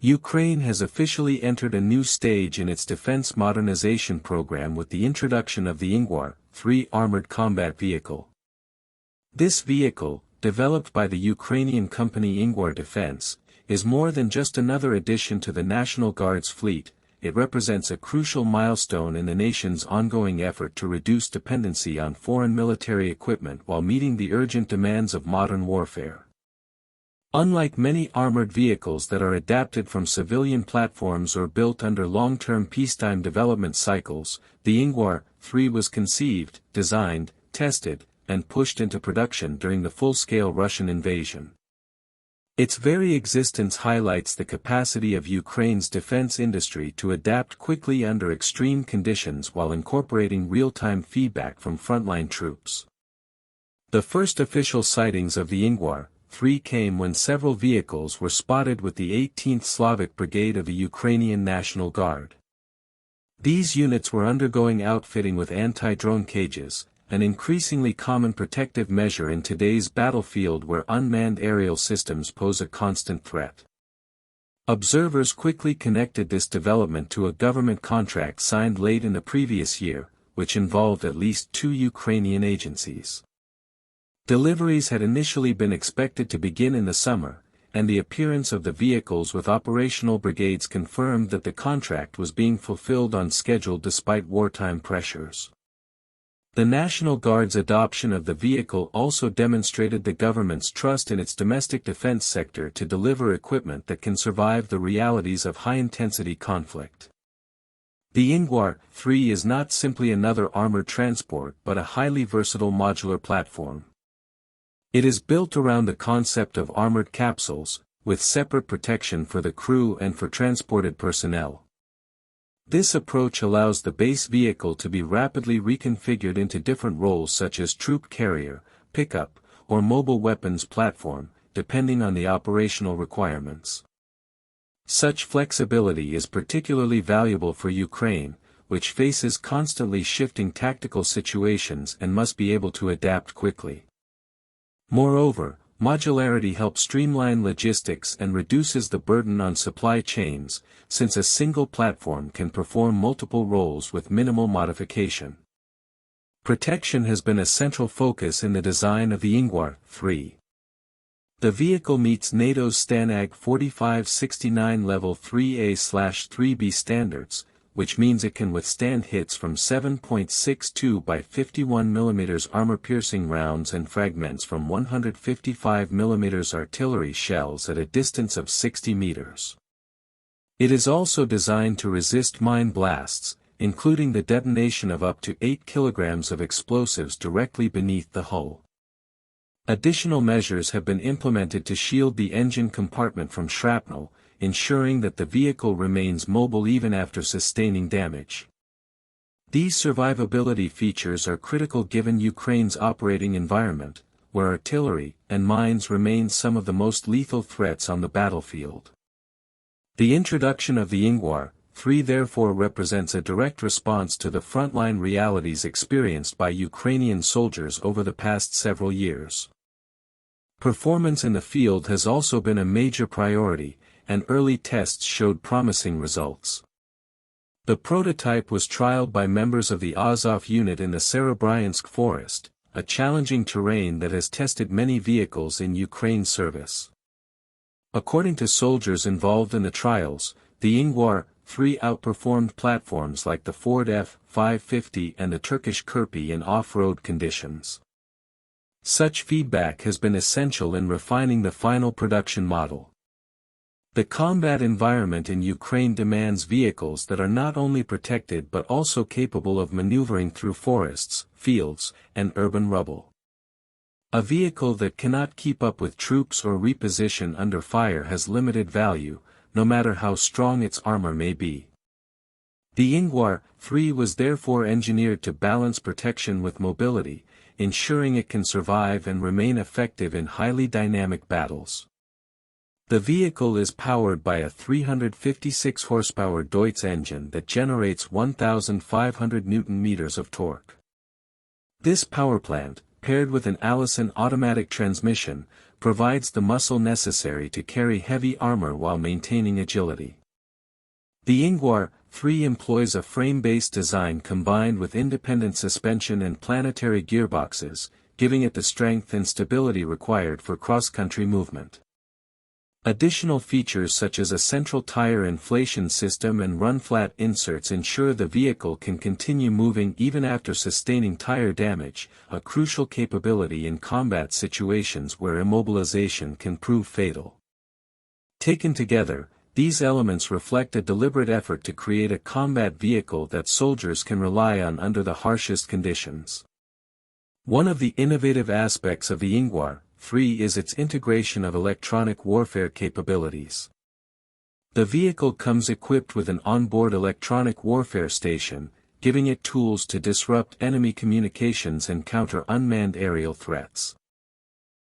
Ukraine has officially entered a new stage in its defense modernization program with the introduction of the Inguar 3 armored combat vehicle. This vehicle, developed by the Ukrainian company Inguar Defense, is more than just another addition to the National Guard's fleet. It represents a crucial milestone in the nation's ongoing effort to reduce dependency on foreign military equipment while meeting the urgent demands of modern warfare. Unlike many armored vehicles that are adapted from civilian platforms or built under long-term peacetime development cycles, the Inguar 3 was conceived, designed, tested, and pushed into production during the full-scale Russian invasion. Its very existence highlights the capacity of Ukraine's defense industry to adapt quickly under extreme conditions while incorporating real-time feedback from frontline troops. The first official sightings of the Inguar 3 came when several vehicles were spotted with the 18th Slavic Brigade of the Ukrainian National Guard. These units were undergoing outfitting with anti-drone cages, an increasingly common protective measure in today's battlefield where unmanned aerial systems pose a constant threat. Observers quickly connected this development to a government contract signed late in the previous year, which involved at least 2 Ukrainian agencies. Deliveries had initially been expected to begin in the summer, and the appearance of the vehicles with operational brigades confirmed that the contract was being fulfilled on schedule despite wartime pressures. The National Guard's adoption of the vehicle also demonstrated the government's trust in its domestic defense sector to deliver equipment that can survive the realities of high-intensity conflict. The Inguar 3 is not simply another armored transport but a highly versatile modular platform. It is built around the concept of armored capsules, with separate protection for the crew and for transported personnel. This approach allows the base vehicle to be rapidly reconfigured into different roles such as troop carrier, pickup, or mobile weapons platform, depending on the operational requirements. Such flexibility is particularly valuable for Ukraine, which faces constantly shifting tactical situations and must be able to adapt quickly. Moreover, modularity helps streamline logistics and reduces the burden on supply chains, since a single platform can perform multiple roles with minimal modification. Protection has been a central focus in the design of the Inguar 3. The vehicle meets NATO's STANAG 4569 Level 3A/3B standards, which means it can withstand hits from 7.62 by 51 mm armor-piercing rounds and fragments from 155 mm artillery shells at a distance of 60 meters. It is also designed to resist mine blasts, including the detonation of up to 8 kilograms of explosives directly beneath the hull. Additional measures have been implemented to shield the engine compartment from shrapnel, ensuring that the vehicle remains mobile even after sustaining damage. These survivability features are critical given Ukraine's operating environment, where artillery and mines remain some of the most lethal threats on the battlefield. The introduction of the Inguar 3 therefore represents a direct response to the frontline realities experienced by Ukrainian soldiers over the past several years. Performance in the field has also been a major priority, and early tests showed promising results. The prototype was trialed by members of the Azov unit in the Serebryansk forest, a challenging terrain that has tested many vehicles in Ukraine's service. According to soldiers involved in the trials, the Inguar 3 outperformed platforms like the Ford F-550 and the Turkish Kirpi in off-road conditions. Such feedback has been essential in refining the final production model. The combat environment in Ukraine demands vehicles that are not only protected but also capable of maneuvering through forests, fields, and urban rubble. A vehicle that cannot keep up with troops or reposition under fire has limited value, no matter how strong its armor may be. The Inguar 3 was therefore engineered to balance protection with mobility, ensuring it can survive and remain effective in highly dynamic battles. The vehicle is powered by a 356 horsepower Deutz engine that generates 1,500 Nm of torque. This powerplant, paired with an Allison automatic transmission, provides the muscle necessary to carry heavy armor while maintaining agility. The Inguire 3 employs a frame-based design combined with independent suspension and planetary gearboxes, giving it the strength and stability required for cross-country movement. Additional features such as a central tire inflation system and run-flat inserts ensure the vehicle can continue moving even after sustaining tire damage, a crucial capability in combat situations where immobilization can prove fatal. Taken together, these elements reflect a deliberate effort to create a combat vehicle that soldiers can rely on under the harshest conditions. One of the innovative aspects of the Inguire 3 is its integration of electronic warfare capabilities. The vehicle comes equipped with an onboard electronic warfare station, giving it tools to disrupt enemy communications and counter unmanned aerial threats.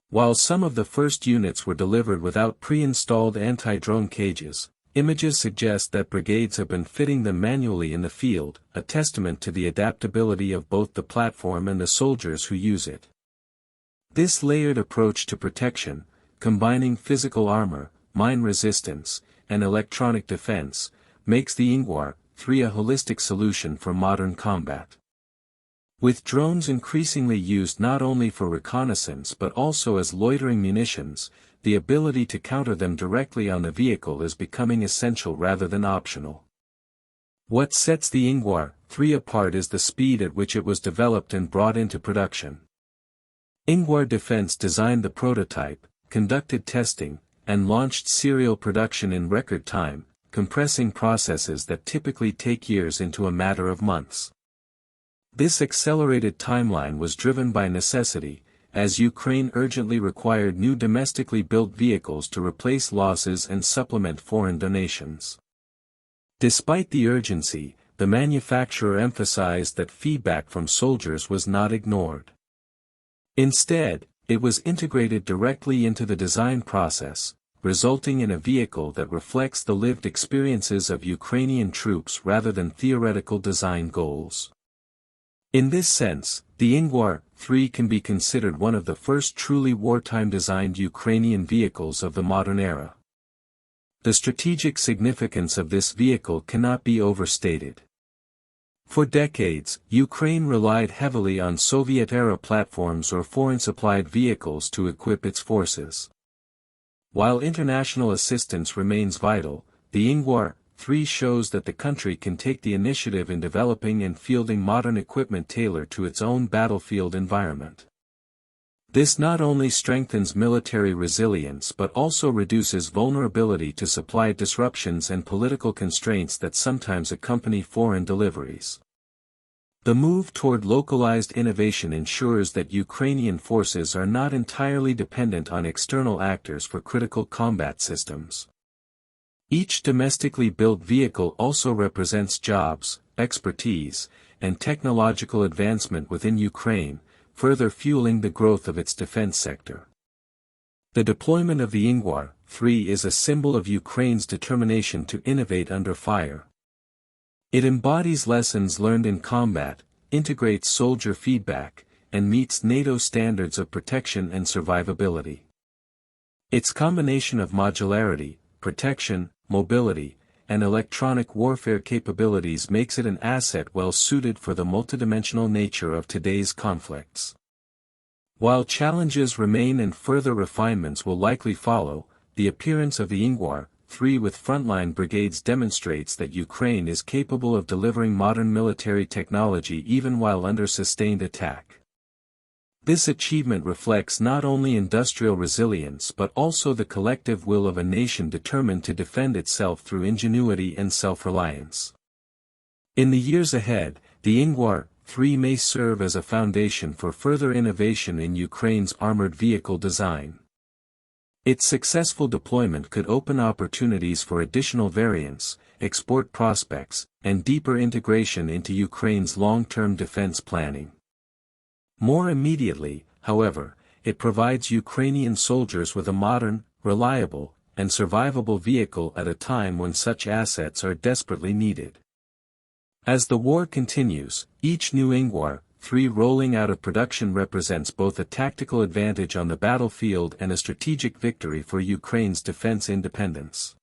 While some of the first units were delivered without pre-installed anti-drone cages, images suggest that brigades have been fitting them manually in the field, a testament to the adaptability of both the platform and the soldiers who use it. This layered approach to protection, combining physical armor, mine resistance, and electronic defense, makes the Inguire 3 a holistic solution for modern combat. With drones increasingly used not only for reconnaissance but also as loitering munitions, the ability to counter them directly on the vehicle is becoming essential rather than optional. What sets the Inguire 3 apart is the speed at which it was developed and brought into production. Inguire Defense designed the prototype, conducted testing, and launched serial production in record time, compressing processes that typically take years into a matter of months. This accelerated timeline was driven by necessity, as Ukraine urgently required new domestically built vehicles to replace losses and supplement foreign donations. Despite the urgency, the manufacturer emphasized that feedback from soldiers was not ignored. Instead, it was integrated directly into the design process, resulting in a vehicle that reflects the lived experiences of Ukrainian troops rather than theoretical design goals. In this sense, the Inguire 3 can be considered one of the first truly wartime designed Ukrainian vehicles of the modern era. The strategic significance of this vehicle cannot be overstated. For decades, Ukraine relied heavily on Soviet-era platforms or foreign-supplied vehicles to equip its forces. While international assistance remains vital, the Inguire 3 shows that the country can take the initiative in developing and fielding modern equipment tailored to its own battlefield environment. This not only strengthens military resilience but also reduces vulnerability to supply disruptions and political constraints that sometimes accompany foreign deliveries. The move toward localized innovation ensures that Ukrainian forces are not entirely dependent on external actors for critical combat systems. Each domestically built vehicle also represents jobs, expertise, and technological advancement within Ukraine, further fueling the growth of its defense sector. The deployment of the Inguire 3 is a symbol of Ukraine's determination to innovate under fire. It embodies lessons learned in combat, integrates soldier feedback, and meets NATO standards of protection and survivability. Its combination of modularity, protection, mobility, and electronic warfare capabilities makes it an asset well suited for the multidimensional nature of today's conflicts. While challenges remain and further refinements will likely follow, the appearance of the Inguire 3 with frontline brigades demonstrates that Ukraine is capable of delivering modern military technology even while under sustained attack. This achievement reflects not only industrial resilience but also the collective will of a nation determined to defend itself through ingenuity and self-reliance. In the years ahead, the Inguire 3 may serve as a foundation for further innovation in Ukraine's armored vehicle design. Its successful deployment could open opportunities for additional variants, export prospects, and deeper integration into Ukraine's long-term defense planning. More immediately, however, it provides Ukrainian soldiers with a modern, reliable, and survivable vehicle at a time when such assets are desperately needed. As the war continues, each new Inguire 3 rolling out of production represents both a tactical advantage on the battlefield and a strategic victory for Ukraine's defense independence.